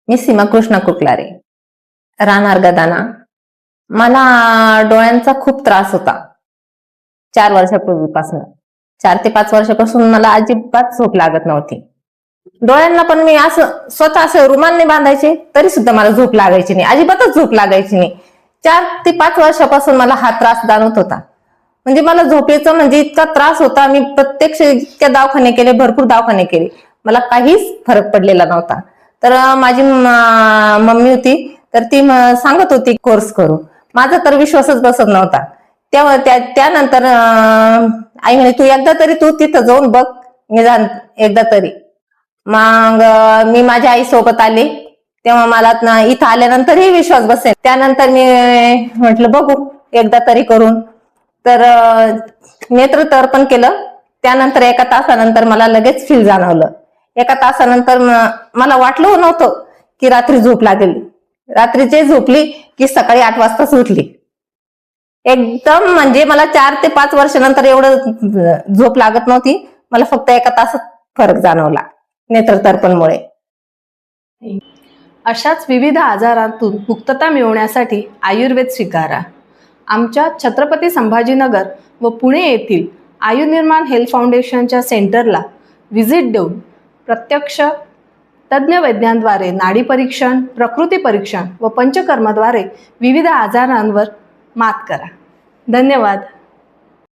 मी सीमा कृष्णा कुकलारे, राहणार गदाना. मला डोळ्यांचा खूप त्रास होता 4 वर्षापूर्वीपासून. 4 ते 5 वर्षापासून मला अजिबात झोप लागत नव्हती. डोळ्यांना पण मी असं स्वतः असं रुमालने बांधायचे तरी सुद्धा मला झोप लागायची नाही, अजिबातच झोप लागायची नाही. 4 ते 5 वर्षापासून मला हा त्रास जाणवत होता. म्हणजे मला झोपेचा म्हणजे इतका त्रास होता, मी प्रत्यक्ष इतक्या दवाखाने केले, भरपूर दवाखाने केले, मला काहीच फरक पडलेला नव्हता. तर माझी मम्मी होती, तर ती सांगत होती कोर्स करू. माझा तर विश्वासच बसत नव्हता. त्यानंतर आई म्हणे तू तिथं जाऊन बघ निदान एकदा तरी. मग मी माझ्या आई सोबत आले, तेव्हा मला इथं आल्यानंतरही विश्वास बसेल. त्यानंतर मी म्हटलं बघू एकदा तरी करून. तर नेत्रतर्पण केलं. त्यानंतर 1 तासानंतर मला लगेच फील जाणवलं. 1 तासानंतर मला वाटलं नव्हतं की रात्री झोप लागेल. रात्रीचे झोपली की सकाळी 8 वाजताच उठली. एकदम म्हणजे मला 4 ते 5 वर्षानंतर एवढं झोप लागत नव्हती. मला फक्त 1 तासात फरक जाणवला नेत्रतर्पणमुळे. अशाच विविध आजारांतून मुक्तता मिळवण्यासाठी आयुर्वेद स्वीकारा. आमच्या छत्रपती संभाजीनगर व पुणे येथील आयुर्निर्माण हेल्थ फाउंडेशनच्या सेंटरला व्हिजिट देऊन प्रत्यक्ष तज्ज्ञ वैद्यांद्वारे नाडी परीक्षण, प्रकृती परीक्षण व पंचकर्माद्वारे विविध आजारांवर मात करा. धन्यवाद.